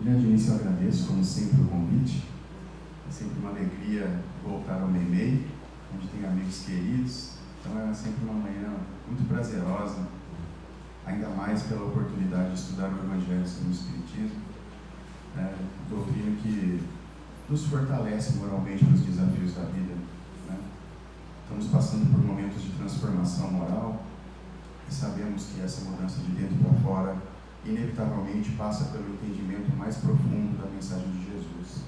De início eu agradeço, como sempre, o convite. É sempre uma alegria voltar ao Meimei, onde tem amigos queridos. Então é sempre uma manhã muito prazerosa, ainda mais pela oportunidade de estudar o Evangelho segundo o Espiritismo, doutrina que nos fortalece moralmente nos desafios da vida. Estamos passando por momentos de transformação moral e sabemos que essa mudança de dentro para fora inevitavelmente passa pelo entendimento mais profundo da mensagem de Jesus.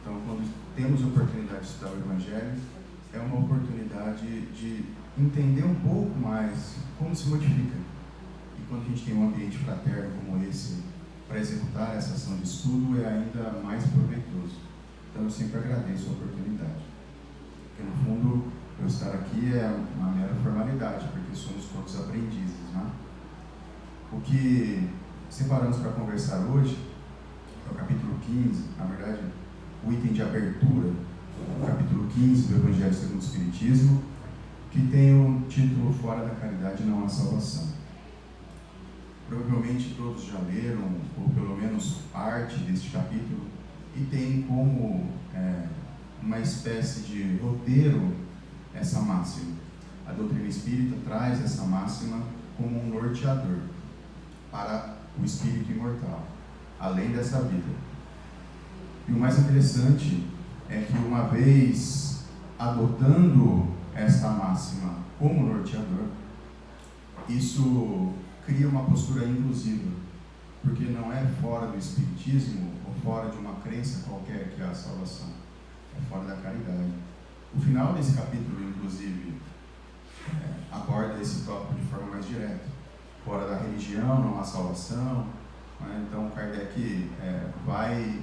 Então, quando temos a oportunidade de estudar o Evangelho, é uma oportunidade de entender um pouco mais como se modifica. E quando a gente tem um ambiente fraterno como esse para executar essa ação de estudo, é ainda mais proveitoso. Então, eu sempre agradeço a oportunidade. Porque, no fundo, eu estar aqui é uma mera formalidade, porque somos todos aprendizes, né? O que separamos para conversar hoje é o capítulo 15, na verdade, o item de abertura, o capítulo 15 do Evangelho segundo o Espiritismo, que tem o título Fora da Caridade Não Há Salvação. Provavelmente todos já leram, ou pelo menos parte deste capítulo, e tem como uma espécie de roteiro essa máxima. A doutrina espírita traz essa máxima como um norteador para o espírito imortal, além dessa vida. E o mais interessante é que, uma vez adotando esta máxima como norteador, isso cria uma postura inclusiva, porque não é fora do espiritismo ou fora de uma crença qualquer que há a salvação, é fora da caridade. O final desse capítulo, inclusive, aborda esse tópico de forma mais direta. Fora da religião não há salvação, né? Então Kardec vai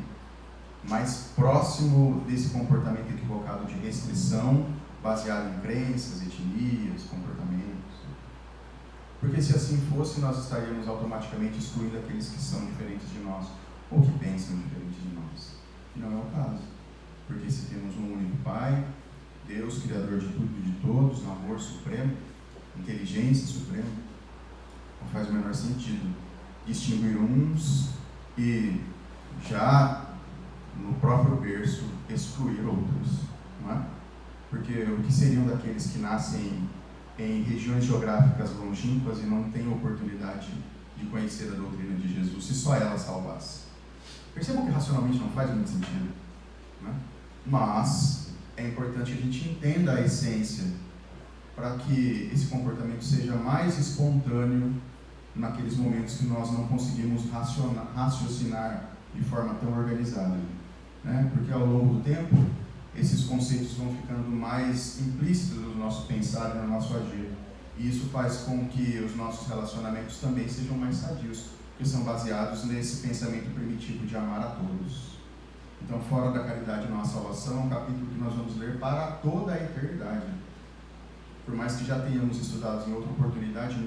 mais próximo desse comportamento equivocado de restrição baseado em crenças, etnias, comportamentos. Porque se assim fosse, nós estaríamos automaticamente excluindo aqueles que são diferentes de nós ou que pensam diferente de nós. E não é o caso, porque se temos um único Pai, Deus, Criador de tudo e de todos, amor supremo, inteligência suprema, não faz o menor sentido distinguir uns e já no próprio berço excluir outros, não é? Porque o que seriam daqueles que nascem em regiões geográficas longínquas e não têm oportunidade de conhecer a doutrina de Jesus, se só ela salvasse? Percebam que racionalmente não faz muito sentido, não é? Mas é importante que a gente entenda a essência para que esse comportamento seja mais espontâneo naqueles momentos que nós não conseguimos raciocinar de forma tão organizada, né? Porque ao longo do tempo, esses conceitos vão ficando mais implícitos no nosso pensar e no nosso agir. E isso faz com que os nossos relacionamentos também sejam mais sadios, que são baseados nesse pensamento primitivo de amar a todos. Então, Fora da Caridade Não Há Salvação é um capítulo que nós vamos ler para toda a eternidade. Por mais que já tenhamos estudado em outra oportunidade,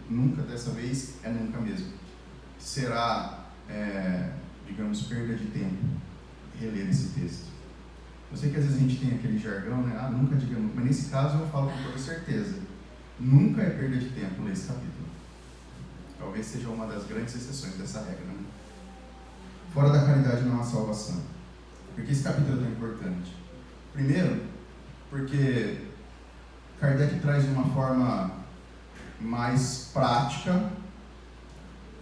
nunca dessa vez é nunca mesmo. Será, digamos, perda de tempo reler esse texto. Eu sei que às vezes a gente tem aquele jargão, né? Nunca diga nunca, mas nesse caso eu falo com toda certeza. Nunca é perda de tempo ler esse capítulo. Talvez seja uma das grandes exceções dessa regra, né? Fora da caridade não há salvação. Por que esse capítulo é tão importante? Primeiro, porque Kardec traz de uma forma mais prática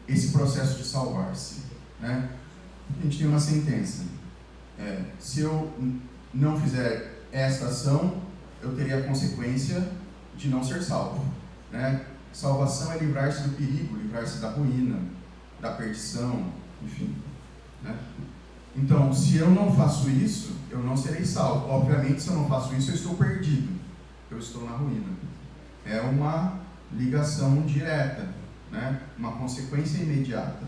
esse processo de salvar-se, né? A gente tem uma sentença: se eu não fizer esta ação, eu teria a consequência de não ser salvo, né? Salvação é livrar-se do perigo, livrar-se da ruína, da perdição, enfim, né? Então, se eu não faço isso, eu não serei salvo. Obviamente, se eu não faço isso, eu estou perdido, eu estou na ruína. É uma ligação direta, né? Uma consequência imediata.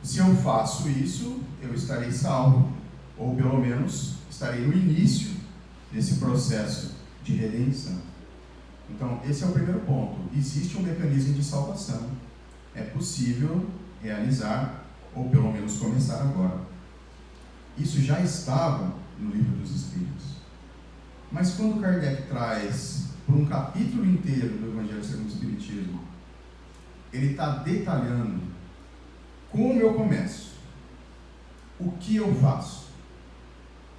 Se eu faço isso, eu estarei salvo, ou pelo menos estarei no início desse processo de redenção. Então, esse é o primeiro ponto. Existe um mecanismo de salvação. É possível realizar, ou pelo menos começar agora. Isso já estava no Livro dos Espíritos. Mas quando Kardec traz por um capítulo inteiro do Evangelho segundo o Espiritismo, ele está detalhando como eu começo. que eu faço?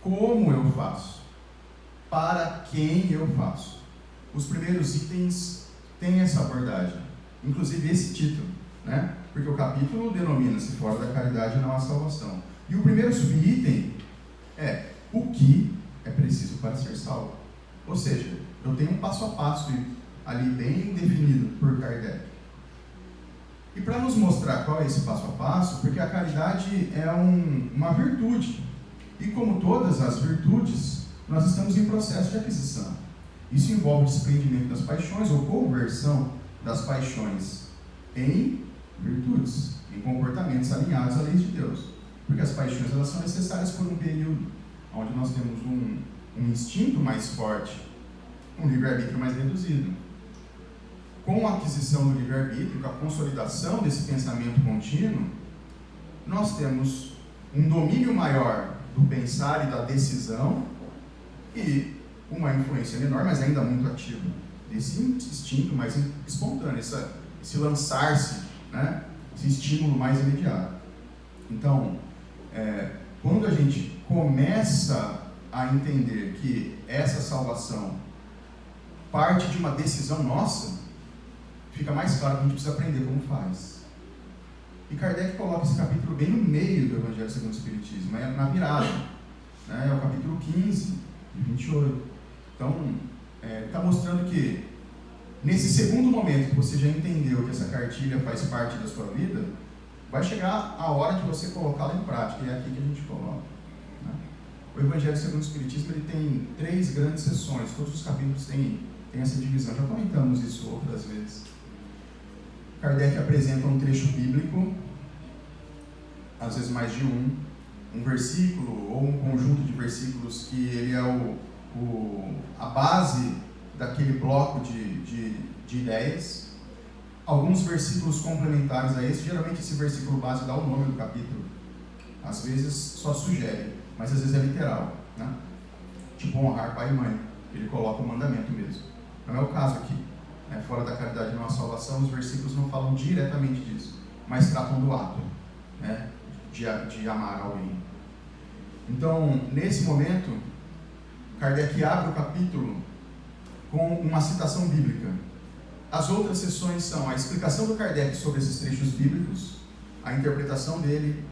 Como eu faço? Para quem eu faço? Os primeiros itens têm essa abordagem, inclusive esse título, né? Porque o capítulo denomina-se fora da caridade não há salvação. E o primeiro subitem é o que é preciso para ser salvo. Ou seja, eu tenho um passo a passo ali bem definido por Kardec. E para nos mostrar qual é esse passo a passo, porque a caridade é uma virtude. E como todas as virtudes, nós estamos em processo de aquisição. Isso envolve o desprendimento das paixões ou conversão das paixões em virtudes, em comportamentos alinhados à lei de Deus. Porque as paixões elas são necessárias por um período onde nós temos um instinto mais forte, um livre-arbítrio mais reduzido. Com a aquisição do livre-arbítrio, com a consolidação desse pensamento contínuo, nós temos um domínio maior do pensar e da decisão e uma influência menor, mas ainda muito ativa, desse instinto mais espontâneo, esse lançar-se, né? Esse estímulo mais imediato. Então, quando a gente começa a entender que essa salvação parte de uma decisão nossa, fica mais claro que a gente precisa aprender como faz. E Kardec coloca esse capítulo bem no meio do Evangelho segundo o Espiritismo, na virada, né? É o capítulo 15, de 28. Então, está mostrando que nesse segundo momento que você já entendeu que essa cartilha faz parte da sua vida, vai chegar a hora de você colocá-la em prática, e é aqui que a gente coloca, né? O Evangelho segundo o Espiritismo ele tem 3 grandes seções, todos os capítulos têm essa divisão, já comentamos isso outras vezes. Kardec apresenta um trecho bíblico, às vezes mais de um versículo ou um conjunto de versículos que ele é a base daquele bloco de ideias. Alguns versículos complementares a esse, geralmente esse versículo base dá o nome do capítulo, às vezes só sugere, mas às vezes é literal, né? Tipo honrar pai e mãe, ele coloca o mandamento mesmo. Não é o caso aqui. Fora da caridade não há salvação, os versículos não falam diretamente disso, mas tratam do ato, né? de amar alguém. Então, nesse momento, Kardec abre o capítulo com uma citação bíblica. As outras sessões são a explicação do Kardec sobre esses trechos bíblicos, a interpretação dele,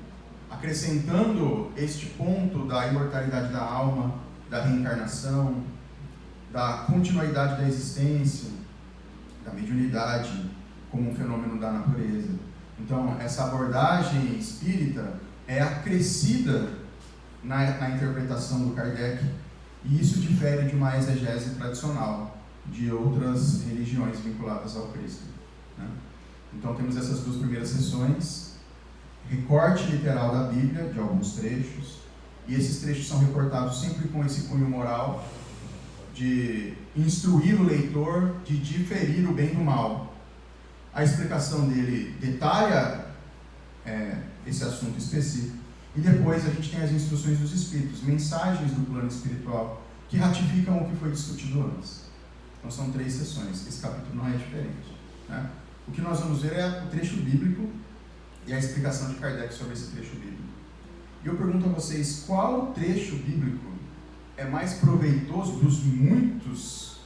acrescentando este ponto da imortalidade da alma, da reencarnação, da continuidade da existência, da mediunidade como um fenômeno da natureza. Então, essa abordagem espírita é acrescida na interpretação do Kardec, e isso difere de uma exegese tradicional de outras religiões vinculadas ao Cristo, né? Então, temos essas 2 primeiras sessões, recorte literal da Bíblia, de alguns trechos, e esses trechos são recortados sempre com esse cunho moral de instruir o leitor, de diferir o bem do mal. A explicação dele detalha esse assunto específico, e depois a gente tem as instruções dos Espíritos, mensagens do plano espiritual, que ratificam o que foi discutido antes. Então são 3 sessões, esse capítulo não é diferente, né? O que nós vamos ver é o trecho bíblico e a explicação de Kardec sobre esse trecho bíblico. E eu pergunto a vocês, qual trecho bíblico é mais proveitoso dos muitos,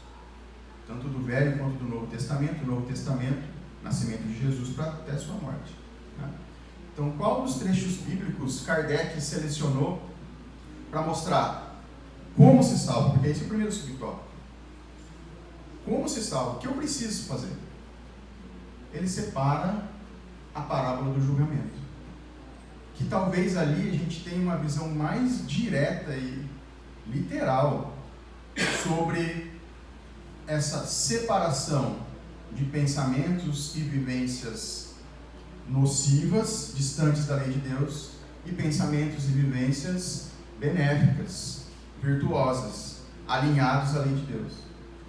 tanto do Velho quanto do Novo Testamento? O Novo Testamento, nascimento de Jesus para até sua morte, né? Então, qual dos trechos bíblicos Kardec selecionou para mostrar como se salva? Porque esse é o primeiro subtópico. Como se salva? O que eu preciso fazer? Ele separa a parábola do julgamento, que talvez ali a gente tenha uma visão mais direta e literal sobre essa separação de pensamentos e vivências nocivas, distantes da lei de Deus, e pensamentos e vivências benéficas, virtuosas, alinhados à lei de Deus.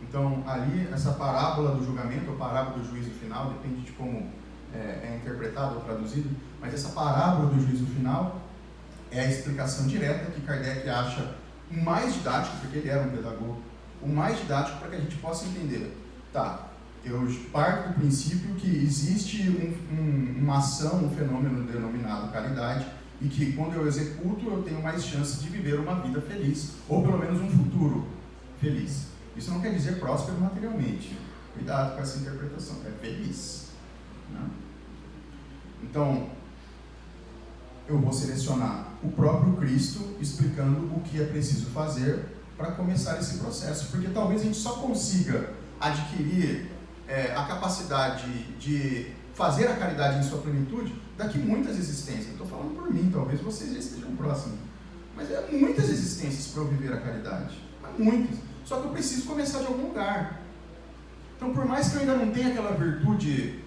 Então, ali, essa parábola do julgamento, ou parábola do juízo final, depende de como é interpretado ou traduzido, mas essa parábola do juízo final é a explicação direta que Kardec acha o mais didático, porque ele era um pedagogo, o mais didático para que a gente possa entender. Tá, eu parto do princípio que existe uma ação, um fenômeno denominado caridade, e que quando eu executo eu tenho mais chance de viver uma vida feliz, ou pelo menos um futuro feliz. Isso não quer dizer próspero materialmente. Cuidado com essa interpretação, é feliz, né? Então, eu vou selecionar o próprio Cristo explicando o que é preciso fazer para começar esse processo, porque talvez a gente só consiga adquirir a capacidade de fazer a caridade em sua plenitude daqui muitas existências. Estou falando por mim, talvez vocês já estejam próximos, mas muitas existências para eu viver a caridade, muitas. Só que eu preciso começar de algum lugar. Então, por mais que eu ainda não tenha aquela virtude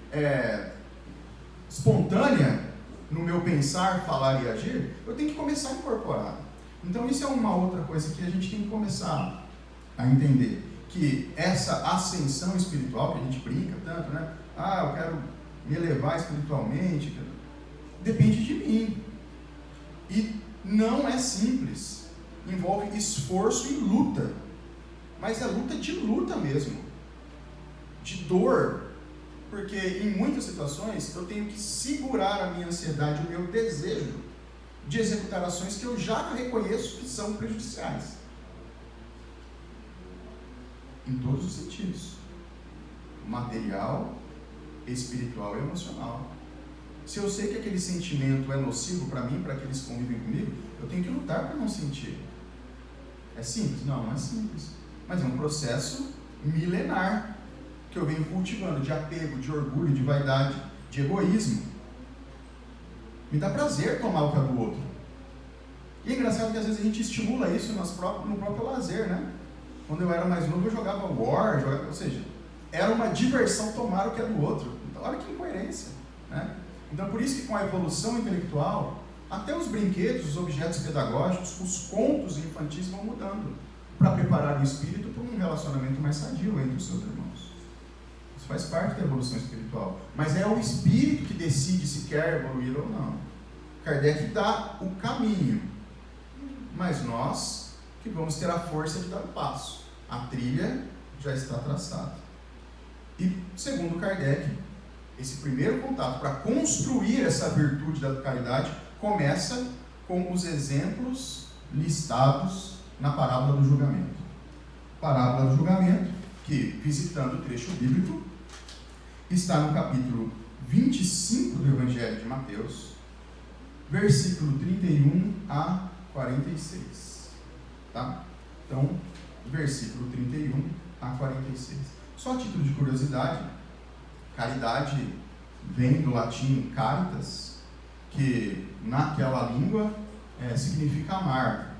espontânea no meu pensar, falar e agir, eu tenho que começar a incorporar. Então, isso é uma outra coisa que a gente tem que começar a entender, que essa ascensão espiritual, que a gente brinca tanto, né? Ah, eu quero me elevar espiritualmente, depende de mim. E não é simples. Envolve esforço e luta. Mas é luta de luta mesmo. De dor. Porque em muitas situações eu tenho que segurar a minha ansiedade, o meu desejo de executar ações que eu já reconheço que são prejudiciais. Em todos os sentidos. Material, espiritual e emocional. Se eu sei que aquele sentimento é nocivo para mim, para aqueles que convivem comigo, eu tenho que lutar para não sentir. É simples? Não, não é simples. Mas é um processo milenar que eu venho cultivando, de apego, de orgulho, de vaidade, de egoísmo. Me dá prazer tomar o que é do outro. E é engraçado que às vezes a gente estimula isso no próprio lazer, né? Quando eu era mais novo eu jogava War, ou seja, era uma diversão tomar o que é do outro. Então, olha que incoerência, né? Então por isso que com a evolução intelectual, até os brinquedos, os objetos pedagógicos, os contos infantis vão mudando para preparar o espírito para um relacionamento mais sadio entre os seus irmãos. Isso faz parte da evolução espiritual. Mas é o espírito que decide se quer evoluir ou não. Kardec dá o caminho, mas nós que vamos ter a força de dar o passo. A trilha já está traçada. E, segundo Kardec, esse primeiro contato para construir essa virtude da caridade começa com os exemplos listados na parábola do julgamento. Parábola do julgamento, que, visitando o trecho bíblico, está no capítulo 25 do Evangelho de Mateus, versículo 31 a 46. Tá? Então, versículo 31 a 46. Só a título de curiosidade, caridade vem do latim caritas, que naquela língua significa amar.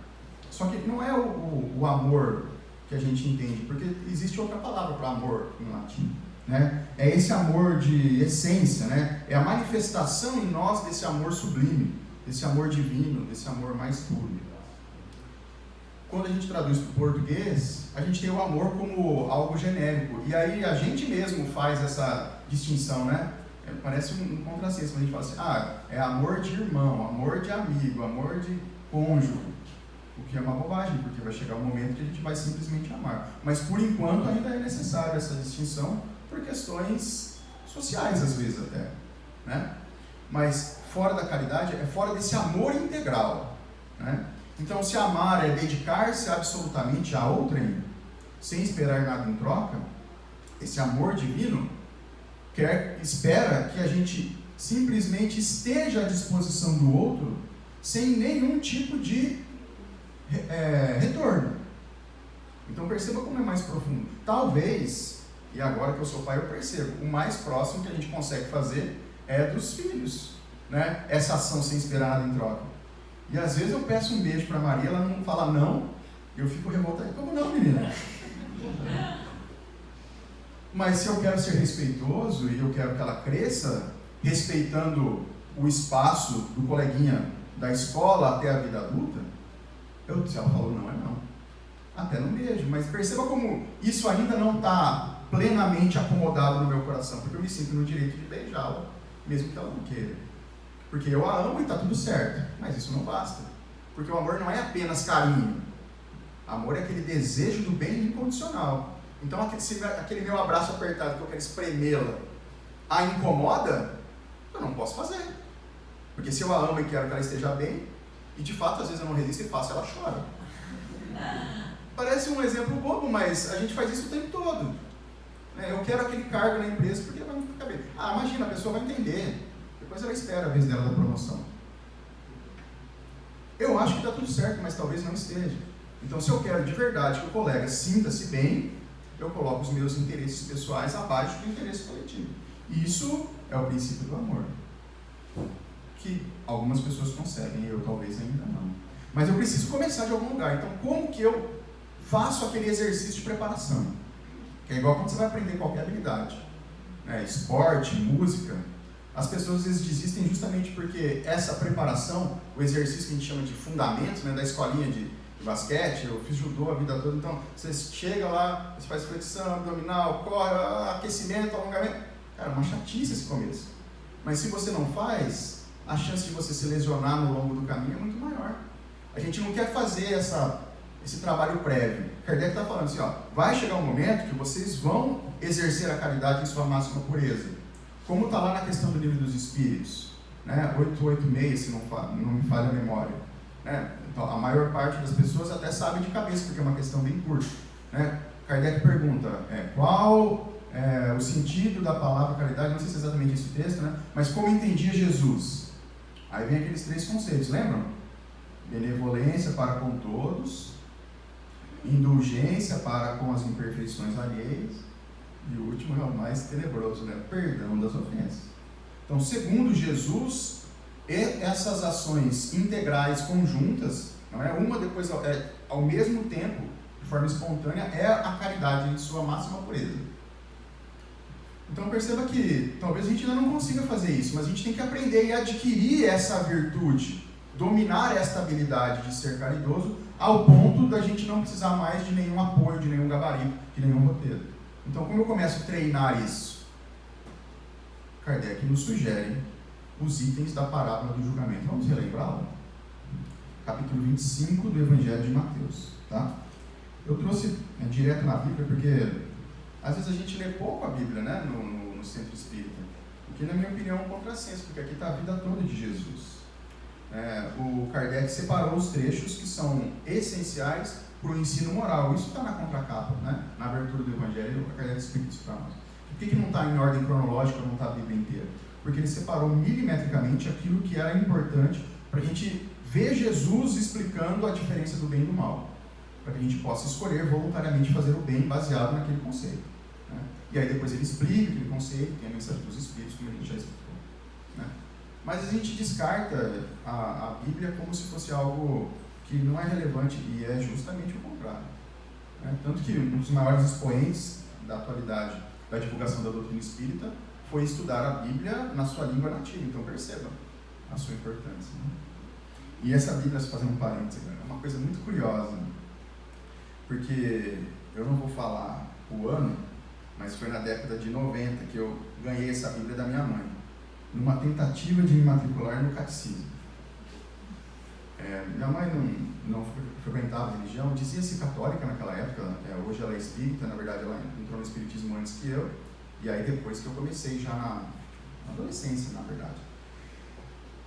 Só que não é o amor que a gente entende, porque existe outra palavra para amor em latim, né? É esse amor de essência, né? É a manifestação em nós desse amor sublime, desse amor divino, desse amor mais puro. Quando a gente traduz para o português, a gente tem o amor como algo genérico, e aí a gente mesmo faz essa distinção, né? Parece um contrassenso, quando a gente fala assim, é amor de irmão, amor de amigo, amor de cônjuge, o que é uma bobagem, porque vai chegar um momento que a gente vai simplesmente amar. Mas por enquanto ainda é necessário essa distinção, por questões sociais às vezes até, né? Mas fora da caridade, é fora desse amor integral, né? Então, se amar é dedicar-se absolutamente a outrem, sem esperar nada em troca, esse amor divino espera que a gente simplesmente esteja à disposição do outro sem nenhum tipo de retorno. Então perceba como é mais profundo. Talvez, e agora que eu sou pai eu percebo, o mais próximo que a gente consegue fazer é dos filhos, né? Essa ação sem esperar nada em troca. E às vezes eu peço um beijo para Maria, ela não fala não, eu fico revoltado. Como não, menina? Mas se eu quero ser respeitoso e eu quero que ela cresça, respeitando o espaço do coleguinha da escola até a vida adulta, se ela falou não, é não. Até no beijo. Mas perceba como isso ainda não está plenamente acomodado no meu coração, porque eu me sinto no direito de beijá-la, mesmo que ela não queira. Porque eu a amo e está tudo certo, mas isso não basta. Porque o amor não é apenas carinho. Amor é aquele desejo do bem incondicional. Então aquele meu abraço apertado que eu quero espremê-la, a incomoda, eu não posso fazer. Porque se eu a amo e quero que ela esteja bem, e de fato às vezes eu não resisto e faço, ela chora. Parece um exemplo bobo, mas a gente faz isso o tempo todo. Eu quero aquele cargo na empresa porque vai me ficar bem. Imagina, a pessoa vai entender. Depois ela espera a vez dela da promoção. Eu acho que está tudo certo, mas talvez não esteja. Então, se eu quero de verdade que o colega sinta-se bem, eu coloco os meus interesses pessoais abaixo do interesse coletivo. Isso é o princípio do amor, que algumas pessoas conseguem, eu talvez ainda não. Mas eu preciso começar de algum lugar. Então, como que eu faço aquele exercício de preparação? Que é igual quando você vai aprender qualquer habilidade. Esporte, música. As pessoas às vezes desistem justamente porque essa preparação, o exercício que a gente chama de fundamentos, da escolinha de basquete, eu fiz judô a vida toda, então você chega lá, você faz flexão, abdominal, corre, aquecimento, alongamento. Cara, é uma chatice esse começo. Mas se você não faz, a chance de você se lesionar no longo do caminho é muito maior. A gente não quer fazer esse trabalho prévio. Kardec está falando assim, vai chegar um momento que vocês vão exercer a caridade em sua máxima pureza. Como está lá na questão do livro dos Espíritos, 886, se não me falha a memória. Então, a maior parte das pessoas até sabe de cabeça, porque é uma questão bem curta. Kardec pergunta, qual o sentido da palavra caridade? Não sei se é exatamente esse texto, mas como entendia Jesus? Aí vem aqueles 3 conceitos, lembram? Benevolência para com todos, indulgência para com as imperfeições alheias, e o último é o mais tenebroso, perdão das ofensas. Então, segundo Jesus, essas ações integrais conjuntas, não é uma depois, ao mesmo tempo, de forma espontânea, é a caridade em sua máxima pureza. Então perceba que talvez a gente ainda não consiga fazer isso, mas a gente tem que aprender e adquirir essa virtude, dominar esta habilidade de ser caridoso, ao ponto da gente não precisar mais de nenhum apoio, de nenhum gabarito, de nenhum roteiro. Então, como eu começo a treinar isso? Kardec nos sugere os itens da parábola do julgamento. Vamos relembrá-lo? Capítulo 25 do Evangelho de Mateus. Tá? Eu trouxe direto na Bíblia, porque às vezes a gente lê pouco a Bíblia, no centro espírita. O que, na minha opinião, é um contrassenso, porque aqui está a vida toda de Jesus. O Kardec separou os trechos que são essenciais para o ensino moral. Isso está na contracapa, na abertura do Evangelho, o Kardec explica isso para nós. Por que não está em ordem cronológica, não está a Bíblia inteira? Porque ele separou milimetricamente aquilo que era importante para a gente ver Jesus explicando a diferença do bem e do mal, para que a gente possa escolher voluntariamente fazer o bem baseado naquele conceito. E aí depois ele explica aquele conceito, tem a mensagem dos Espíritos, como a gente já explicou. Mas a gente descarta a Bíblia como se fosse algo que não é relevante, e é justamente o contrário. Tanto que um dos maiores expoentes da atualidade da divulgação da doutrina espírita foi estudar a Bíblia na sua língua nativa. Então perceba a sua importância. E essa Bíblia, se fazer um parênteses, é uma coisa muito curiosa, porque eu não vou falar o ano, mas foi na década de 90 que eu ganhei essa Bíblia da minha mãe, numa tentativa de me matricular no catecismo. Minha mãe não frequentava a religião, dizia-se católica naquela época, hoje ela é espírita, na verdade ela entrou no espiritismo antes que eu, e aí depois que eu comecei já na adolescência, na verdade.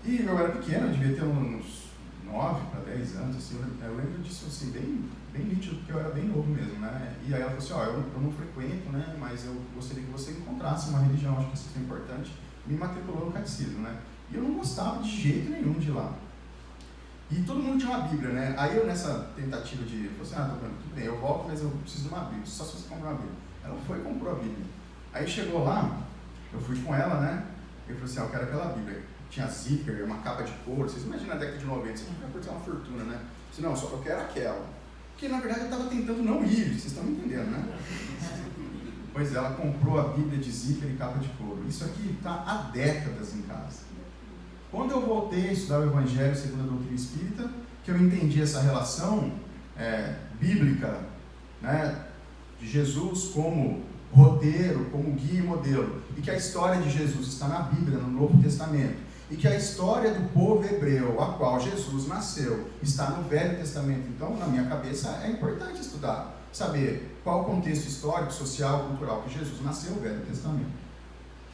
E eu era pequeno, eu devia ter uns 9 para 10 anos, assim, eu lembro disso assim, bem nítido, porque eu era bem novo mesmo, E aí ela falou assim, eu não frequento, mas eu gostaria que você encontrasse uma religião, acho que isso é importante, me matriculou no catecismo, E eu não gostava de jeito nenhum de ir lá. E todo mundo tinha uma Bíblia, Aí eu, nessa tentativa de, falei assim, tudo bem, eu volto, mas eu preciso de uma Bíblia, só se você comprar uma Bíblia. Ela foi e comprou a Bíblia. Aí chegou lá, eu fui com ela, Eu falei assim, eu quero aquela Bíblia. Tinha zíper, uma capa de couro, vocês imaginam a década de 90, você vai curtir uma fortuna, Eu disse, não, só que eu quero aquela. Porque na verdade eu estava tentando não ir, vocês estão me entendendo, Pois ela comprou a Bíblia de zíper e capa de couro. Isso aqui está há décadas em casa. Quando eu voltei a estudar o Evangelho segundo a doutrina espírita, que eu entendi essa relação bíblica, de Jesus como roteiro, como guia e modelo, e que a história de Jesus está na Bíblia, no Novo Testamento, e que a história do povo hebreu, a qual Jesus nasceu, está no Velho Testamento. Então, na minha cabeça, é importante estudar, saber qual o contexto histórico, social, cultural que Jesus nasceu, o Velho Testamento.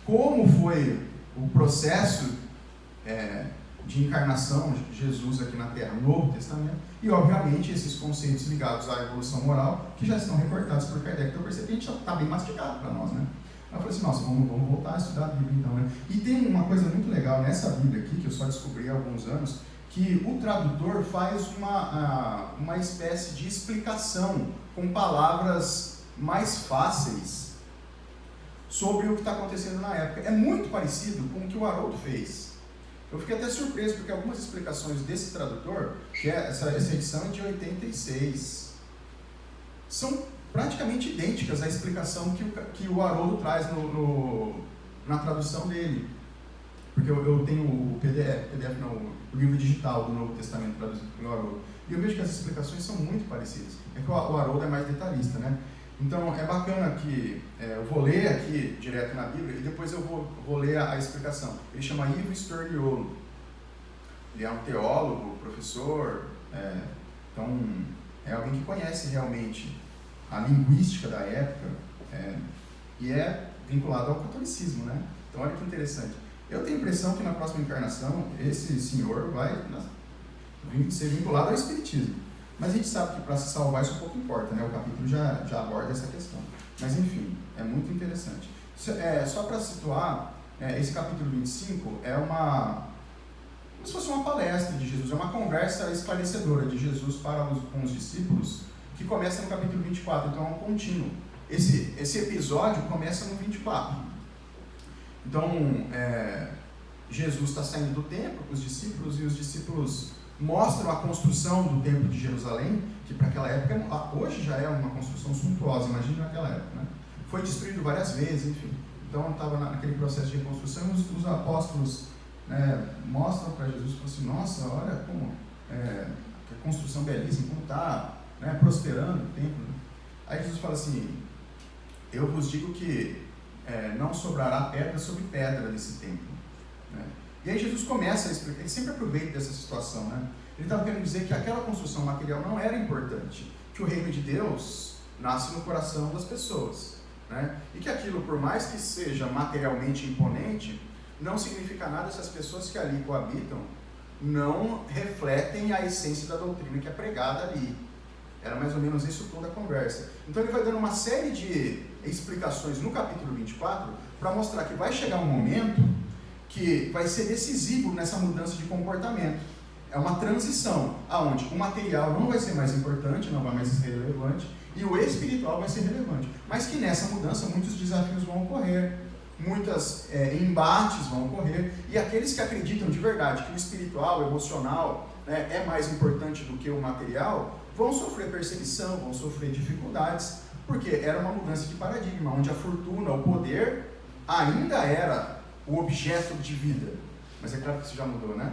Como foi o processo de encarnação, Jesus aqui na Terra, no Novo Testamento, e obviamente esses conceitos ligados à evolução moral, que já estão recortados por Kardec. Então eu percebi que a gente está bem mastigado para nós, né? Aí eu falei assim, nossa, vamos voltar a estudar a Bíblia então, né? E tem uma coisa muito legal nessa Bíblia aqui, que eu só descobri há alguns anos, que o tradutor faz uma espécie de explicação com palavras mais fáceis sobre o que está acontecendo na época. É muito parecido com o que o Haroldo fez. Eu fiquei até surpreso, porque algumas explicações desse tradutor, que é essa edição é de 86, são praticamente idênticas à explicação que o Haroldo traz na tradução dele. Porque eu tenho o PDF não, o livro digital do Novo Testamento traduzido pelo Haroldo. E eu vejo que as explicações são muito parecidas. É que o Haroldo é mais detalhista, né? Então é bacana que eu vou ler aqui direto na Bíblia e depois eu vou ler a explicação. Ele chama Ivo Sturdiolo. Ele é um teólogo, professor, então é alguém que conhece realmente a linguística da época e é vinculado ao catolicismo, né? Então olha que interessante. Eu tenho a impressão que na próxima encarnação esse senhor vai ser vinculado ao espiritismo. Mas a gente sabe que para se salvar isso pouco importa, né? O capítulo já aborda essa questão. Mas enfim, é muito interessante. Só para situar, esse capítulo 25 é como se fosse uma palestra de Jesus, é uma conversa esclarecedora de Jesus com os discípulos, que começa no capítulo 24, então é um contínuo. Esse episódio começa no 24. Então, Jesus está saindo do templo com os discípulos, e os discípulos mostram a construção do templo de Jerusalém, que para aquela época, hoje já é uma construção suntuosa, imagina naquela época, né? Foi destruído várias vezes, enfim. Então estava naquele processo de reconstrução, e os apóstolos mostram para Jesus, falam assim, nossa, olha como que construção belíssima, como está prosperando o templo. Aí Jesus fala assim, eu vos digo que não sobrará pedra sobre pedra nesse templo. Né? E aí Jesus começa a explicar, ele sempre aproveita dessa situação, né? Ele estava querendo dizer que aquela construção material não era importante, que o reino de Deus nasce no coração das pessoas, né? E que aquilo, por mais que seja materialmente imponente, não significa nada se as pessoas que ali coabitam não refletem a essência da doutrina que é pregada ali. Era mais ou menos isso toda a conversa. Então ele vai dando uma série de explicações no capítulo 24 para mostrar que vai chegar um momento que vai ser decisivo nessa mudança de comportamento. É uma transição, aonde o material não vai ser mais importante, não vai mais ser relevante, e o espiritual vai ser relevante. Mas que nessa mudança muitos desafios vão ocorrer, muitos embates vão ocorrer, e aqueles que acreditam de verdade que o espiritual, o emocional, é mais importante do que o material, vão sofrer perseguição, vão sofrer dificuldades, porque era uma mudança de paradigma, onde a fortuna, o poder, ainda era o objeto de vida. Mas é claro que isso já mudou, né?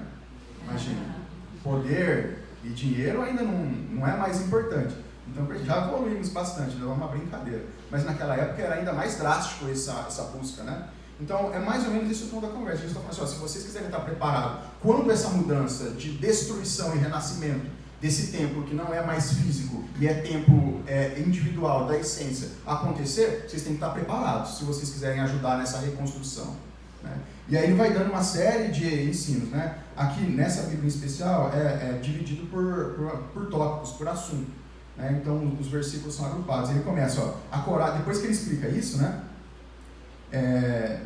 Imagina, poder e dinheiro ainda não é mais importante. Então já evoluímos bastante, não é uma brincadeira. Mas naquela época era ainda mais drástico essa busca, né? Então é mais ou menos isso tom da conversa. A gente está falando assim, se vocês quiserem estar preparados, quando essa mudança de destruição e renascimento desse templo que não é mais físico e é templo individual da essência acontecer, vocês têm que estar preparados se vocês quiserem ajudar nessa reconstrução, né? E aí ele vai dando uma série de ensinos, né? Aqui nessa Bíblia em especial é dividido por tópicos, por assunto, né? Então os versículos são agrupados. Ele começa, a coragem, depois que ele explica isso, né?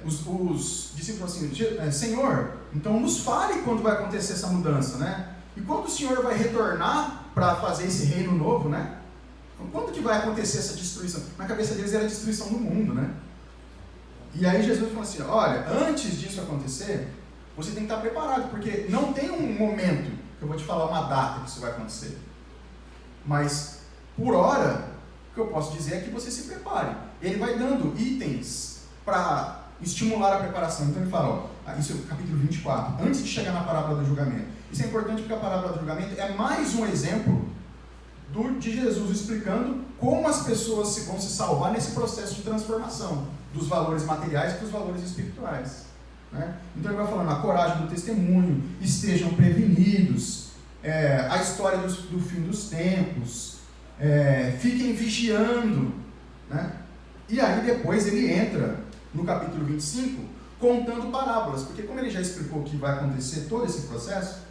Os discípulos falam assim, Senhor, então nos fale quando vai acontecer essa mudança, né? E quando o Senhor vai retornar para fazer esse reino novo, né? Quando que vai acontecer essa destruição? Na cabeça deles era a destruição do mundo, né? E aí Jesus falou assim, olha, antes disso acontecer, você tem que estar preparado, porque não tem um momento que eu vou te falar uma data que isso vai acontecer. Mas, por hora, o que eu posso dizer é que você se prepare. Ele vai dando itens para estimular a preparação. Então ele fala, isso é o capítulo 24, antes de chegar na parábola do julgamento. Isso é importante porque a parábola do julgamento é mais um exemplo de Jesus explicando como as pessoas vão se salvar nesse processo de transformação dos valores materiais para os valores espirituais, né? Então ele vai falando a coragem do testemunho, estejam prevenidos, a história do fim dos tempos, fiquem vigiando, né? E aí depois ele entra no capítulo 25 contando parábolas, porque como ele já explicou que vai acontecer todo esse processo,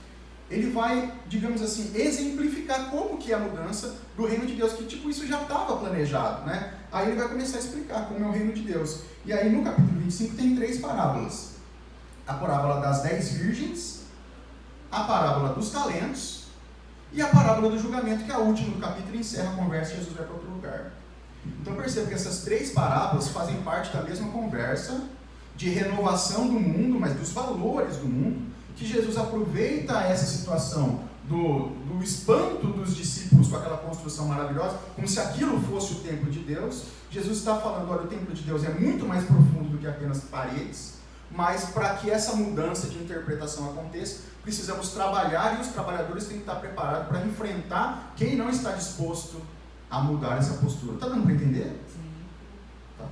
ele vai, digamos assim, exemplificar como que é a mudança do reino de Deus, que tipo, isso já estava planejado, né? Aí ele vai começar a explicar como é o reino de Deus. E aí no capítulo 25 tem 3 parábolas. A parábola das 10 virgens, a parábola dos talentos e a parábola do julgamento, que é a última do capítulo, encerra a conversa e Jesus vai para outro lugar. Então perceba que essas 3 parábolas fazem parte da mesma conversa de renovação do mundo, mas dos valores do mundo, que Jesus aproveita essa situação do espanto dos discípulos com aquela construção maravilhosa, como se aquilo fosse o templo de Deus. Jesus está falando, olha, o templo de Deus é muito mais profundo do que apenas paredes, mas para que essa mudança de interpretação aconteça, precisamos trabalhar, e os trabalhadores têm que estar preparados para enfrentar quem não está disposto a mudar essa postura. Está dando para entender? Tá.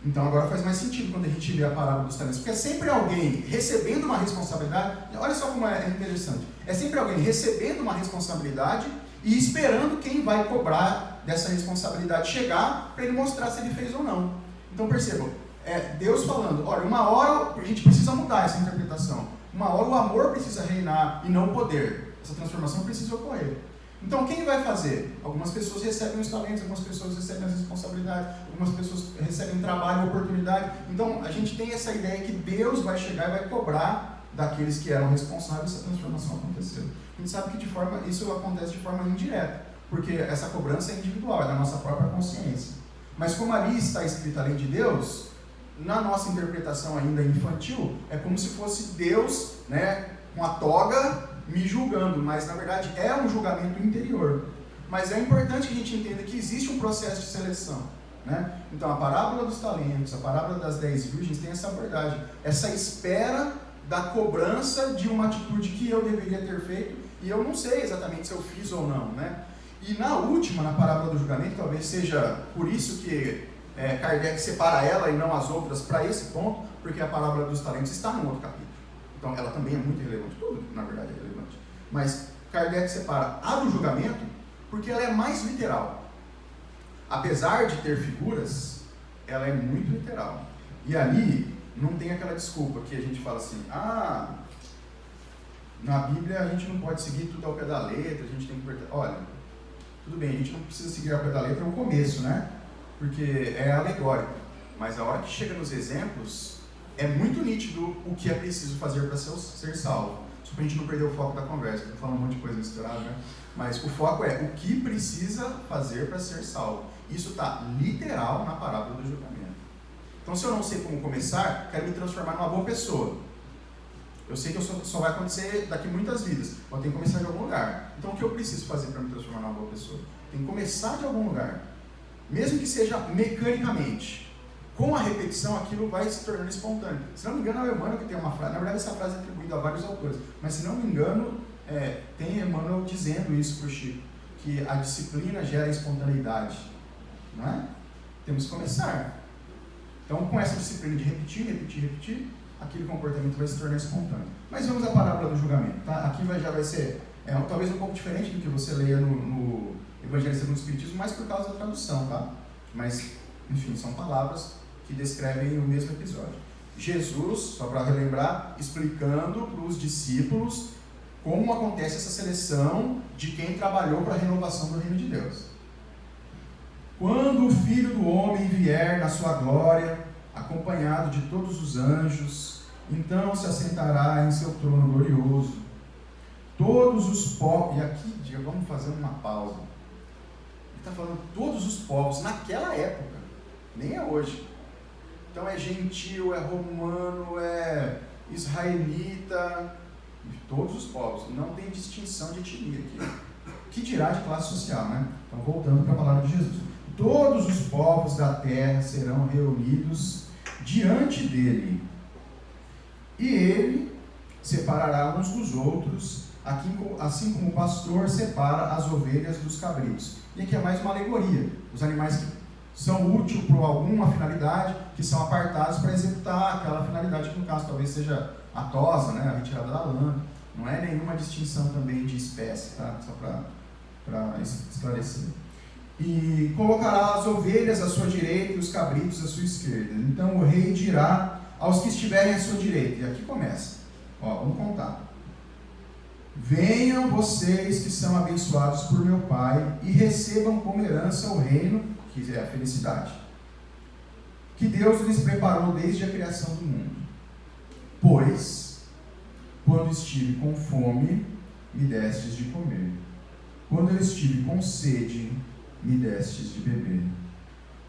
Então agora faz mais sentido quando a gente lê a parábola dos talentos, porque é sempre alguém recebendo uma responsabilidade. Olha só como é interessante, é sempre alguém recebendo uma responsabilidade e esperando quem vai cobrar dessa responsabilidade chegar para ele mostrar se ele fez ou não. Então percebam, Deus falando, olha, uma hora a gente precisa mudar essa interpretação, uma hora o amor precisa reinar e não o poder, essa transformação precisa ocorrer. Então quem vai fazer? Algumas pessoas recebem os talentos, algumas pessoas recebem as responsabilidades, algumas pessoas recebem trabalho, oportunidade. Então a gente tem essa ideia que Deus vai chegar e vai cobrar daqueles que eram responsáveis essa transformação acontecer. A gente sabe que isso acontece de forma indireta, porque essa cobrança é individual, é da nossa própria consciência. Mas como ali está escrita a lei de Deus, na nossa interpretação ainda infantil, é como se fosse Deus, né, com a toga me julgando, mas na verdade é um julgamento interior. Mas é importante que a gente entenda que existe um processo de seleção, né? Então a parábola dos talentos, a parábola das 10 virgens tem essa abordagem, essa espera da cobrança de uma atitude que eu deveria ter feito e eu não sei exatamente se eu fiz ou não, né? E na última, na parábola do julgamento, talvez seja por isso que Kardec separa ela e não as outras para esse ponto, porque a parábola dos talentos está no outro capítulo. Então ela também é muito relevante, tudo na verdade é relevante. Mas Kardec separa a do julgamento porque ela é mais literal. Apesar de ter figuras, ela é muito literal. E ali não tem aquela desculpa que a gente fala assim, na Bíblia a gente não pode seguir tudo ao pé da letra, a gente tem que... Olha, tudo bem, a gente não precisa seguir ao pé da letra no começo, né? Porque é alegórico. Mas a hora que chega nos exemplos, é muito nítido o que é preciso fazer para ser salvo. Só para a gente não perder o foco da conversa, estou falando um monte de coisa misturada, né? Mas o foco é o que precisa fazer para ser salvo. Isso está literal na parábola do julgamento. Então, se eu não sei como começar, quero me transformar numa boa pessoa. Eu sei que só vai acontecer daqui muitas vidas, mas eu tenho que começar de algum lugar. Então, o que eu preciso fazer para me transformar numa boa pessoa? Tenho que começar de algum lugar. Mesmo que seja mecanicamente. Com a repetição, aquilo vai se tornando espontâneo. Se não me engano, é o Emmanuel que tem uma frase, na verdade essa frase é atribuída a vários autores, mas se não me engano, tem Emmanuel dizendo isso para o Chico, que a disciplina gera espontaneidade, não é? Temos que começar. Então, com essa disciplina de repetir, aquele comportamento vai se tornar espontâneo. Mas vamos à parábola do julgamento, tá? Aqui já vai ser, talvez um pouco diferente do que você leia no Evangelho segundo o Espiritismo, mais por causa da tradução, tá? Mas, enfim, são palavras que descrevem o mesmo episódio. Jesus, só para relembrar, explicando para os discípulos como acontece essa seleção de quem trabalhou para a renovação do reino de Deus. Quando o Filho do Homem vier na sua glória, acompanhado de todos os anjos, então se assentará em seu trono glorioso. Todos os povos, e aqui vamos fazer uma pausa. Ele está falando todos os povos naquela época, nem é hoje. Então é gentil, é romano, é israelita, todos os povos, não tem distinção de etnia aqui. Que dirá de classe social, né? Então voltando para a palavra de Jesus. Todos os povos da terra serão reunidos diante dele, e ele separará uns dos outros, assim como o pastor separa as ovelhas dos cabritos. E aqui é mais uma alegoria, os animais que são úteis para alguma finalidade, que são apartados para executar aquela finalidade, que no caso talvez seja a tosa, né, a retirada da lã. Não é nenhuma distinção também de espécie, tá? Só para esclarecer. E colocará as ovelhas à sua direita e os cabritos à sua esquerda. Então o rei dirá aos que estiverem à sua direita. E aqui começa. Vamos contar. Venham vocês que são abençoados por meu Pai e recebam como herança o reino, que é a felicidade, que Deus lhes preparou desde a criação do mundo. Pois, quando estive com fome, me destes de comer. Quando eu estive com sede, me destes de beber.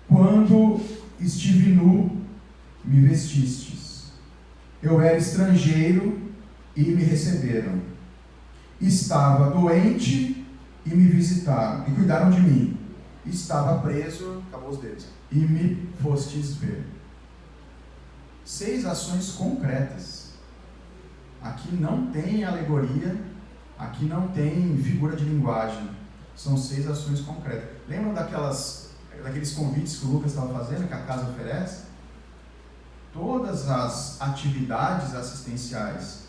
Quando estive nu, me vestistes. Eu era estrangeiro e me receberam. Estava doente e me visitaram, e cuidaram de mim. Estava preso, acabou os dedos, e me fostes ver. 6 ações concretas. Aqui não tem alegoria, aqui não tem figura de linguagem. São 6 ações concretas. Lembram daqueles convites que o Lucas estava fazendo, que a casa oferece? Todas as atividades assistenciais,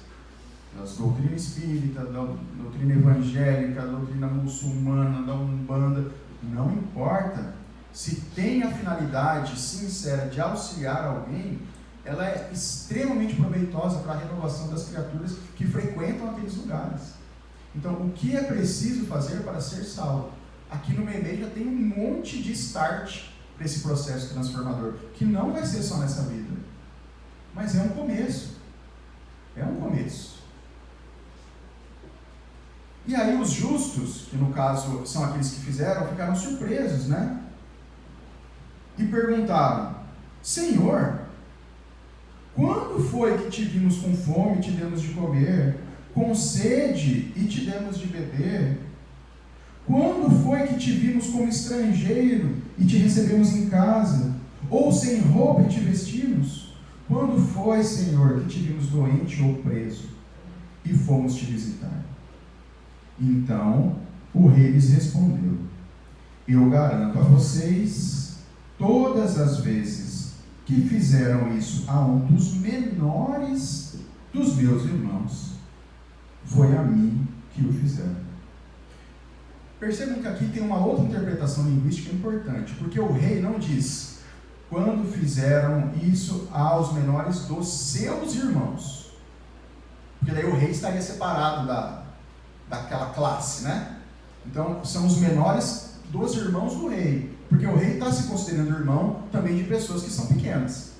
da doutrina espírita, da doutrina evangélica, da doutrina muçulmana, da Umbanda, não importa, se tem a finalidade sincera de auxiliar alguém, ela é extremamente proveitosa para a renovação das criaturas que frequentam aqueles lugares. Então, o que é preciso fazer para ser salvo? Aqui no Meimei já tem um monte de start para esse processo transformador, que não vai ser só nessa vida, mas é um começo. É um começo. E aí os justos, que no caso são aqueles que fizeram, ficaram surpresos, né? E perguntaram: Senhor, quando foi que te vimos com fome e te demos de comer, com sede e te demos de beber? Quando foi que te vimos como estrangeiro e te recebemos em casa, ou sem roupa e te vestimos? Quando foi, Senhor, que te vimos doente ou preso e fomos te visitar? Então o rei lhes respondeu: eu garanto a vocês, todas as vezes que fizeram isso a um dos menores dos meus irmãos, foi a mim que o fizeram. Percebam que aqui tem uma outra interpretação linguística importante, porque o rei não diz quando fizeram isso aos menores dos seus irmãos, porque daí o rei estaria separado daquela classe, né? Então são os menores dos irmãos do rei, porque o rei está se considerando irmão também de pessoas que são pequenas.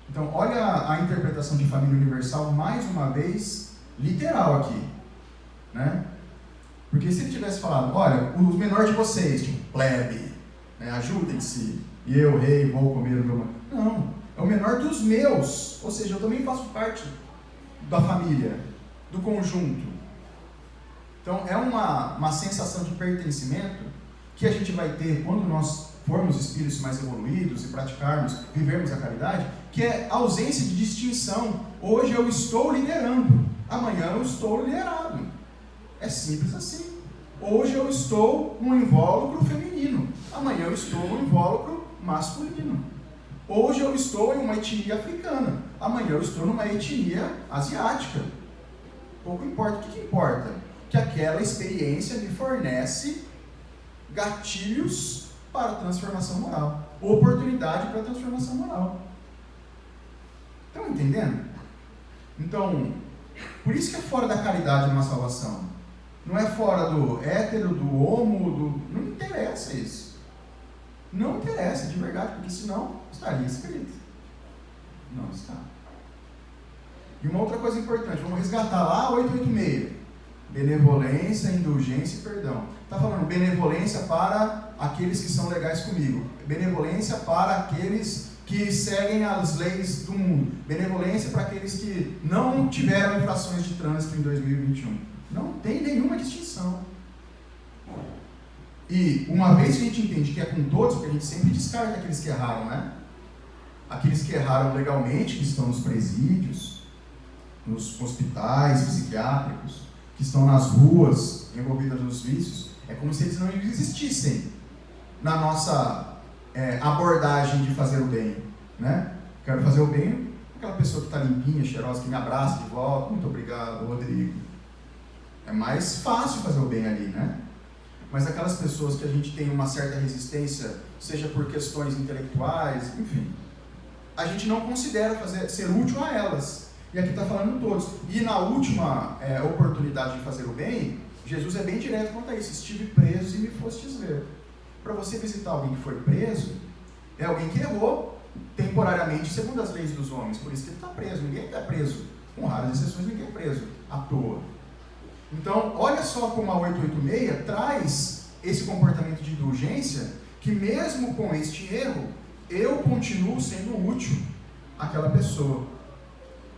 Então olha a interpretação de família universal, mais uma vez literal aqui, né? Porque se ele tivesse falado, olha, os menores de vocês, tipo plebe, né, ajudem-se, e eu, rei, vou comer o meu... Não, é o menor dos meus, ou seja, eu também faço parte da família, do conjunto. Então é uma sensação de pertencimento que a gente vai ter quando nós formos espíritos mais evoluídos e praticarmos, vivermos a caridade, que é a ausência de distinção. Hoje eu estou liderando, amanhã eu estou liderado. É simples assim. Hoje eu estou no invólucro feminino, amanhã eu estou no invólucro masculino. Hoje eu estou em uma etnia africana, amanhã eu estou numa etnia asiática. Pouco importa. O que importa? Que aquela experiência me fornece gatilhos para a transformação moral, oportunidade para a transformação moral. Estão entendendo? Então, por isso que é fora da caridade uma salvação. Não é fora do hétero, do homo, não interessa isso. Não interessa, de verdade, porque senão estaria escrito. Não está. E uma outra coisa importante, vamos resgatar lá 886. Benevolência, indulgência e perdão. Está falando benevolência para aqueles que são legais comigo. Benevolência para aqueles que seguem as leis do mundo. Benevolência para aqueles que não tiveram infrações de trânsito em 2021. Não tem nenhuma distinção. E uma vez que a gente entende que é com todos, porque a gente sempre descarta aqueles que erraram, né? Aqueles que erraram legalmente, que estão nos presídios, nos hospitais psiquiátricos, que estão nas ruas, envolvidas nos vícios, é como se eles não existissem na nossa abordagem de fazer o bem, né? Quero fazer o bem, aquela pessoa que está limpinha, cheirosa, que me abraça de volta, muito obrigado, Rodrigo. É mais fácil fazer o bem ali, né? Mas aquelas pessoas que a gente tem uma certa resistência, seja por questões intelectuais, enfim, a gente não considera ser útil a elas. E aqui está falando todos. E na última oportunidade de fazer o bem, Jesus é bem direto quanto a isso. Estive preso e me fostes ver. Para você visitar alguém que foi preso, é alguém que errou temporariamente segundo as leis dos homens. Por isso que ele está preso. Ninguém está preso. Com raras exceções, ninguém é preso à toa. Então, olha só como a 886 traz esse comportamento de indulgência, que mesmo com este erro, eu continuo sendo útil àquela pessoa.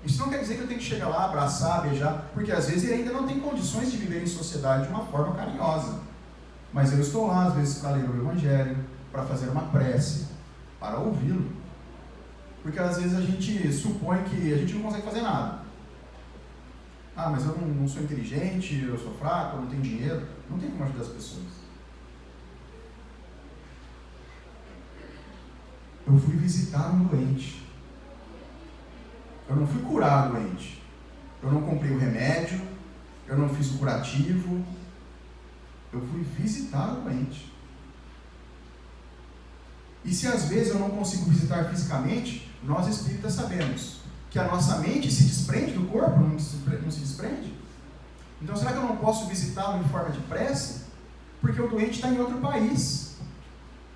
Isso não quer dizer que eu tenho que chegar lá, abraçar, beijar, porque às vezes ele ainda não tem condições de viver em sociedade de uma forma carinhosa. Mas eu estou lá, às vezes, para ler o Evangelho, para fazer uma prece, para ouvi-lo. Porque às vezes a gente supõe que a gente não consegue fazer nada. Ah, mas eu não sou inteligente, eu sou fraco, eu não tenho dinheiro. Não tem como ajudar as pessoas. Eu fui visitar um doente. Eu não fui curar o doente. Eu não comprei o remédio. Eu não fiz o curativo. Eu fui visitar o doente. E se às vezes eu não consigo visitar fisicamente, nós espíritas sabemos que a nossa mente se desprende do corpo, não se desprende? Então será que eu não posso visitá-lo em forma de prece? Porque o doente está em outro país.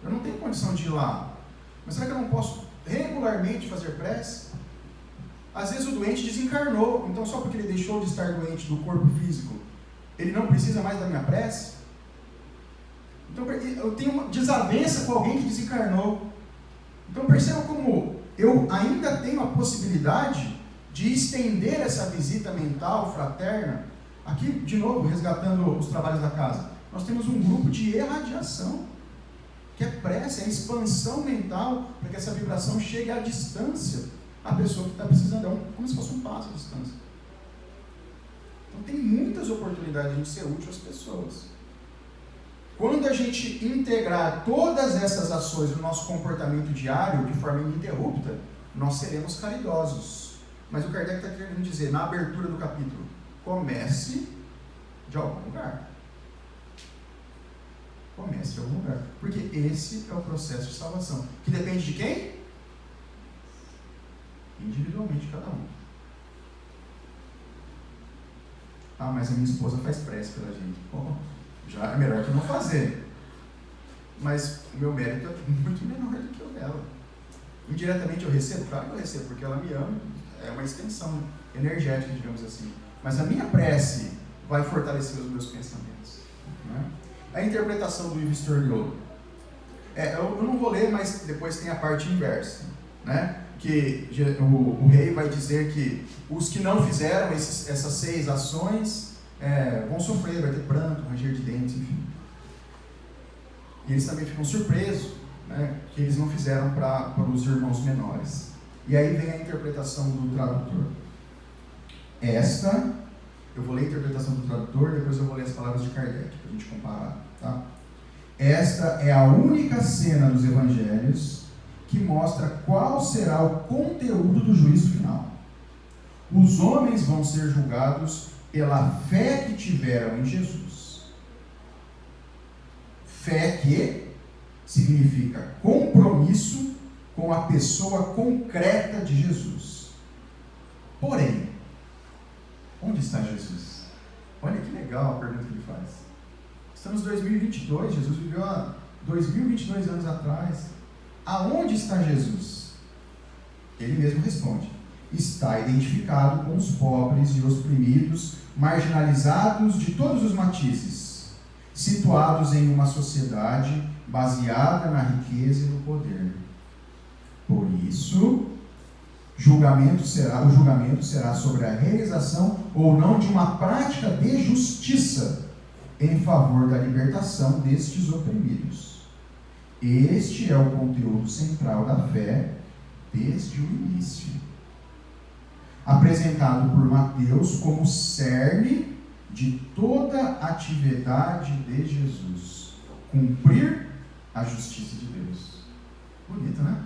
Eu não tenho condição de ir lá. Mas será que eu não posso regularmente fazer prece? Às vezes o doente desencarnou, então só porque ele deixou de estar doente do corpo físico, ele não precisa mais da minha prece? Então eu tenho uma desavença com alguém que desencarnou. Então perceba como eu ainda tenho a possibilidade de estender essa visita mental fraterna. Aqui, de novo, resgatando os trabalhos da casa, nós temos um grupo de irradiação, que é prece, é expansão mental, para que essa vibração chegue à distância, à pessoa que está precisando, como se fosse um passo à distância. Então tem muitas oportunidades de a gente ser útil às pessoas. Quando a gente integrar todas essas ações no nosso comportamento diário, de forma ininterrupta, nós seremos caridosos. Mas o Kardec está querendo dizer, na abertura do capítulo, comece de algum lugar. Comece de algum lugar. Porque esse é o processo de salvação. Que depende de quem? Individualmente, cada um. Ah, mas a minha esposa faz prece pela gente. Bom, já é melhor que não fazer. Mas o meu mérito é muito menor do que o dela. Indiretamente eu recebo? Claro que eu recebo, porque ela me ama. É uma extensão energética, digamos assim. Mas a minha prece vai fortalecer os meus pensamentos. Né? A interpretação do Ives Torriolo. Eu não vou ler, mas depois tem a parte inversa. Né? Que o rei vai dizer que os que não fizeram essas 6 ações vão sofrer, vai ter pranto, ranger de dentes, enfim. E eles também ficam surpresos, né, que eles não fizeram para os irmãos menores. E aí vem a interpretação do tradutor. Eu vou ler a interpretação do tradutor, depois eu vou ler as palavras de Kardec, para a gente comparar. Tá? Esta é a única cena dos evangelhos que mostra qual será o conteúdo do juízo final. Os homens vão ser julgados pela fé que tiveram em Jesus. Fé que significa compromisso com a pessoa concreta de Jesus. Porém, onde está Jesus? Olha que legal a pergunta que ele faz. Estamos em 2022, Jesus viveu há 2022 anos atrás. Aonde está Jesus? Ele mesmo responde: está identificado com os pobres e oprimidos, marginalizados de todos os matizes, situados em uma sociedade baseada na riqueza e no poder. Por isso, o julgamento será sobre a realização ou não de uma prática de justiça em favor da libertação destes oprimidos. Este é o conteúdo central da fé desde o início, apresentado por Mateus como cerne de toda a atividade de Jesus: cumprir a justiça de Deus. Bonito, né?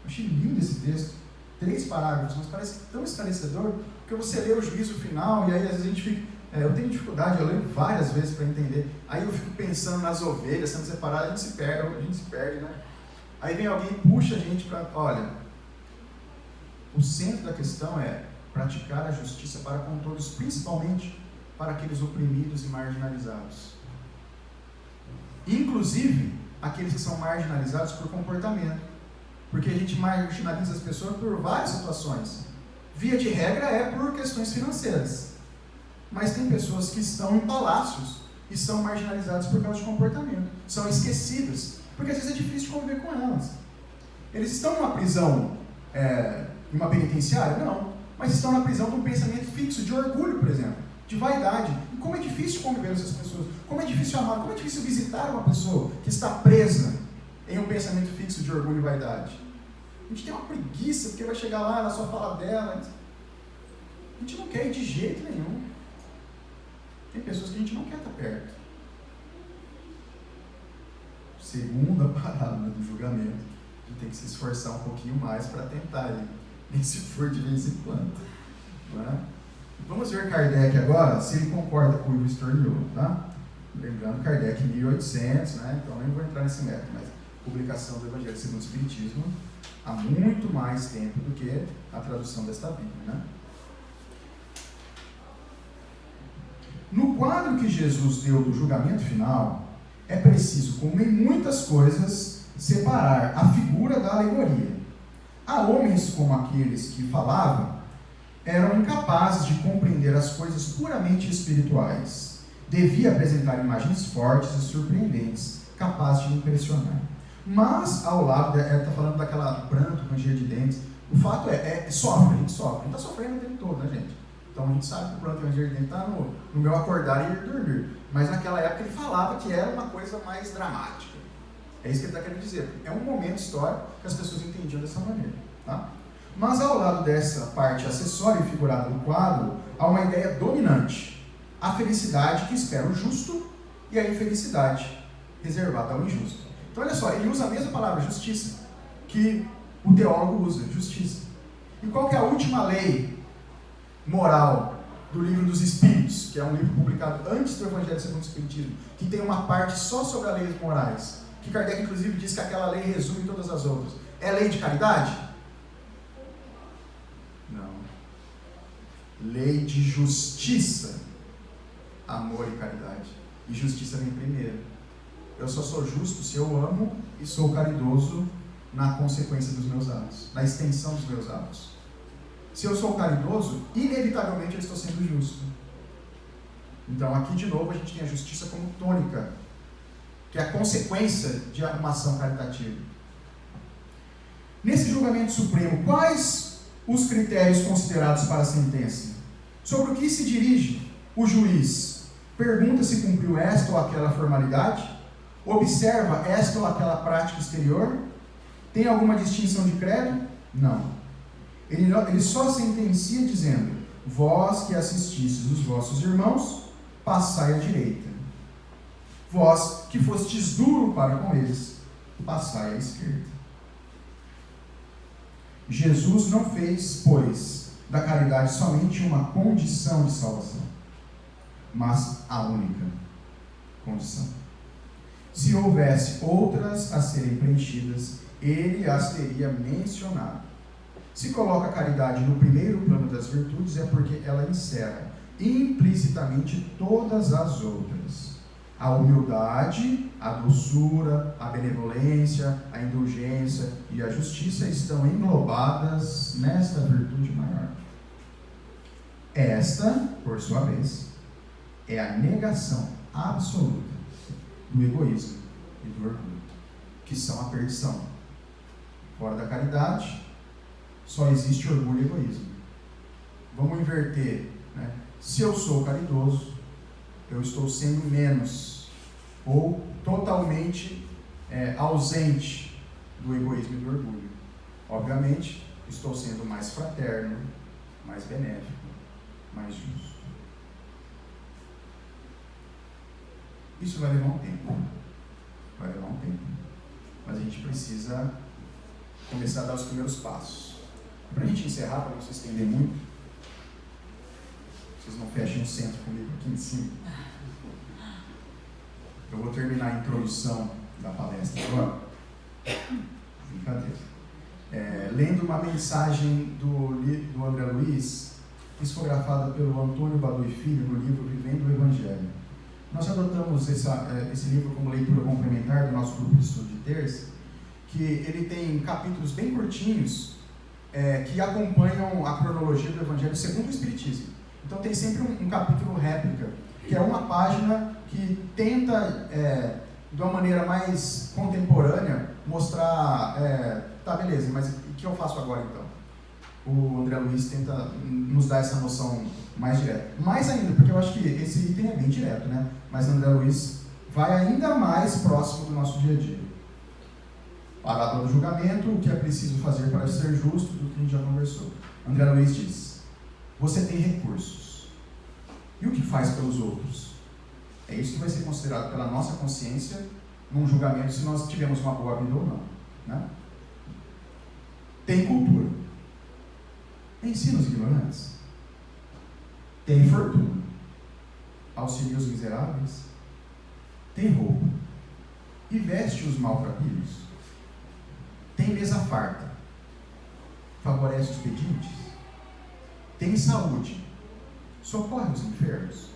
Eu achei lindo esse texto. 3 parágrafos, mas parece tão esclarecedor, porque você lê o juízo final e aí às vezes a gente fica... eu tenho dificuldade, eu leio várias vezes para entender. Aí eu fico pensando nas ovelhas sendo separadas, a gente se perde, né? Aí vem alguém e puxa a gente para... Olha, O centro da questão é praticar a justiça para com todos, principalmente para aqueles oprimidos e marginalizados. Inclusive, aqueles que são marginalizados por comportamento. Porque a gente marginaliza as pessoas por várias situações. Via de regra é por questões financeiras. Mas tem pessoas que estão em palácios e são marginalizadas por causa de comportamento. São esquecidas. Porque às vezes é difícil de conviver com elas. Eles estão numa prisão, em uma penitenciária? Não. Mas estão na prisão de um pensamento fixo, de orgulho, por exemplo. De vaidade. E como é difícil conviver com essas pessoas. Como é difícil amar. Como é difícil visitar uma pessoa que está presa em um pensamento fixo de orgulho e vaidade. A gente tem uma preguiça, porque vai chegar lá, ela só fala dela. A gente não quer ir de jeito nenhum. Tem pessoas que a gente não quer estar perto. Segunda parada do julgamento, a gente tem que se esforçar um pouquinho mais para tentar ir, nem se for de vez em quando. Não é? Vamos ver Kardec agora, se ele concorda com o Ivo Storniolo, tá? Lembrando, Kardec 1800, né? Então nem vou entrar nesse método, mas publicação do Evangelho segundo o Espiritismo há muito mais tempo do que a tradução desta Bíblia, né? No quadro que Jesus deu do julgamento final, é preciso, como em muitas coisas, separar a figura da alegoria. Há homens como aqueles que falavam, eram incapazes de compreender as coisas puramente espirituais. Devia apresentar imagens fortes e surpreendentes, capazes de impressionar. Mas, ao lado, está falando daquela pranto, ranger de dentes, o fato sofre, a gente sofre. A gente está sofrendo o tempo todo, né, gente? Então a gente sabe que o pranto e ranger de dentes está no meu acordar e ir dormir. Mas naquela época ele falava que era uma coisa mais dramática. É isso que ele está querendo dizer. É um momento histórico que as pessoas entendiam dessa maneira. Tá? Mas ao lado dessa parte acessória e figurada do quadro, há uma ideia dominante. A felicidade que espera o justo e a infelicidade reservada ao injusto. Então olha só, ele usa a mesma palavra, justiça, que o teólogo usa, justiça. E qual que é a última lei moral do Livro dos Espíritos, que é um livro publicado antes do Evangelho segundo o Espiritismo, que tem uma parte só sobre as leis morais, que Kardec inclusive diz que aquela lei resume todas as outras. É lei de caridade? Não. Lei de justiça, amor e caridade. E justiça vem primeiro. Eu só sou justo se eu amo e sou caridoso na consequência dos meus atos, na extensão dos meus atos. Se eu sou caridoso, inevitavelmente eu estou sendo justo. Então aqui de novo a gente tem a justiça como tônica, que é a consequência de uma ação caritativa. Nesse julgamento supremo, quais os critérios considerados para a sentença? Sobre o que se dirige o juiz? Pergunta se cumpriu esta ou aquela formalidade? Observa esta ou aquela prática exterior? Tem alguma distinção de credo? Não. Ele só sentencia dizendo: vós que assististes os vossos irmãos, passai à direita. Vós que fostes duro para com eles, passai à esquerda. Jesus não fez, pois, da caridade somente uma condição de salvação, mas a única condição. Se houvesse outras a serem preenchidas, ele as teria mencionado. Se coloca a caridade no primeiro plano das virtudes, é porque ela encerra implicitamente todas as outras. A humildade, a doçura, a benevolência, a indulgência e a justiça estão englobadas nesta virtude maior. Esta, por sua vez, é a negação absoluta do egoísmo e do orgulho, que são a perdição. Fora da caridade, só existe orgulho e egoísmo. Vamos inverter, né? Se eu sou caridoso, eu estou sendo menos ou totalmente ausente do egoísmo e do orgulho. Obviamente, estou sendo mais fraterno, mais benéfico, mais justo. Isso vai levar um tempo. Vai levar um tempo. Mas a gente precisa começar a dar os primeiros passos. Para a gente encerrar, para não se estender muito, vocês não fechem o centro comigo aqui em cima. Eu vou terminar a introdução da palestra agora. Brincadeira. lendo uma mensagem do André Luiz, psicografada pelo Antônio Badui Filho, no livro Vivendo o Evangelho. Nós adotamos esse livro como leitura complementar do nosso grupo de estudo de terça, que ele tem capítulos bem curtinhos, que acompanham a cronologia do Evangelho segundo o Espiritismo. Então tem sempre um capítulo réplica, que é uma página que tenta, de uma maneira mais contemporânea, mostrar, tá, beleza, mas o que eu faço agora então? O André Luiz tenta nos dar essa noção mais direta. Mais ainda, porque eu acho que esse item é bem direto, né? Mas André Luiz vai ainda mais próximo do nosso dia a dia. Parábola do julgamento, o que é preciso fazer para ser justo, do que a gente já conversou. André Luiz diz: você tem recursos. E o que faz pelos outros? É isso que vai ser considerado pela nossa consciência num julgamento, se nós tivemos uma boa vida ou não, né? Tem cultura. Ensina os ignorantes. Tem fortuna. Auxilia os miseráveis. Tem roupa. E veste os maltrapilhos. Tem mesa farta. Favorece os pedintes. Tem saúde. Socorre os enfermos.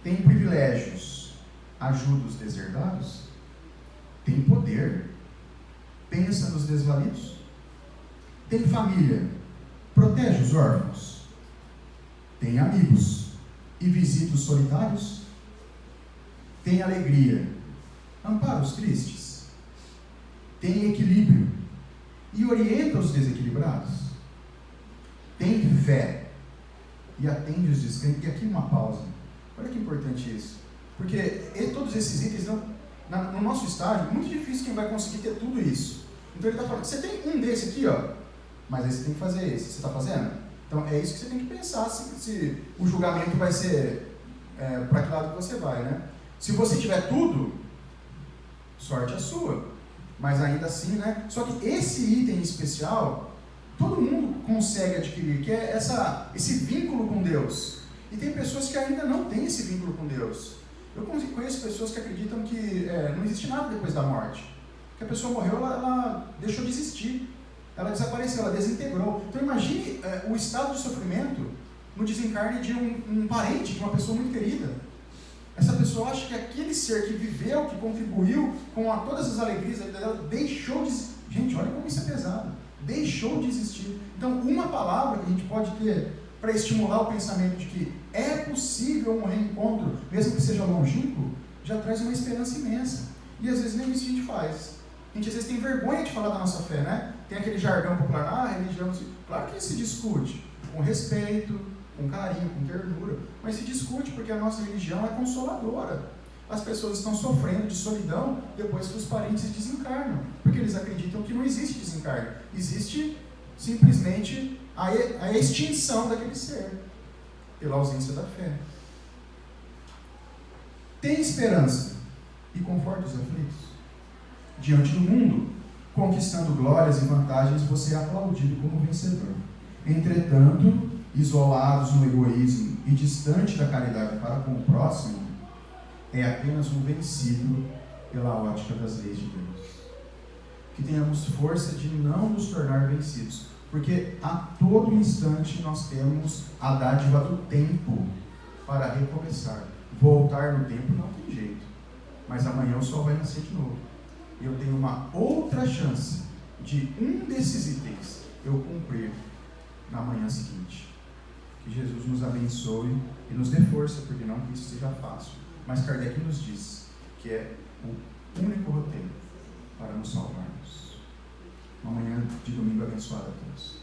Tem privilégios. Ajuda os deserdados. Tem poder. Pensa nos desvalidos. Tem família. Protege os órfãos. Tem amigos. E visita os solitários. Tem alegria. Ampara os tristes. Tem equilíbrio. E orienta os desequilibrados. Tem fé. E atende os descrentes. E aqui uma pausa. Olha que importante isso. Porque todos esses itens, no nosso estágio, é muito difícil quem vai conseguir ter tudo isso. Então ele está falando, você tem um desse aqui, ó, mas aí você tem que fazer esse. Você está fazendo? Então é isso que você tem que pensar, se o julgamento vai ser para que lado que você vai, né? Se você tiver tudo, sorte a sua. Mas ainda assim, né? Só que esse item especial, todo mundo consegue adquirir, que é esse vínculo com Deus. E tem pessoas que ainda não têm esse vínculo com Deus. Eu conheço pessoas que acreditam que não existe nada depois da morte. Que a pessoa morreu, ela deixou de existir. Ela desapareceu, ela desintegrou. Então imagine o estado de sofrimento no desencarne de um parente, de uma pessoa muito querida. Essa pessoa acha que aquele ser que viveu, que contribuiu com todas as alegrias da vida dela, deixou de existir. Gente, olha como isso é pesado. Deixou de existir. Então, uma palavra que a gente pode ter para estimular o pensamento de que é possível um reencontro, mesmo que seja longínquo, já traz uma esperança imensa. E às vezes nem isso a gente faz. A gente às vezes tem vergonha de falar da nossa fé, né? Tem aquele jargão popular, religião... Claro que se discute com respeito, com carinho, com ternura, mas se discute porque a nossa religião é consoladora. As pessoas estão sofrendo de solidão depois que os parentes desencarnam, porque eles acreditam que não existe desencarne. Existe simplesmente a extinção daquele ser, pela ausência da fé. Tem esperança e conforta os aflitos. Diante do mundo, conquistando glórias e vantagens, você é aplaudido como vencedor. Entretanto, isolados no egoísmo e distante da caridade para com o próximo, é apenas um vencido pela ótica das leis de Deus. Que tenhamos força de não nos tornar vencidos, porque a todo instante nós temos a dádiva do tempo para recomeçar. Voltar no tempo não tem jeito, mas amanhã o sol vai nascer de novo. E eu tenho uma outra chance de um desses itens eu cumprir na manhã seguinte. Que Jesus nos abençoe e nos dê força, porque não que isso seja fácil. Mas Kardec nos diz que é o único roteiro para nos salvarmos. Uma manhã de domingo abençoada a todos.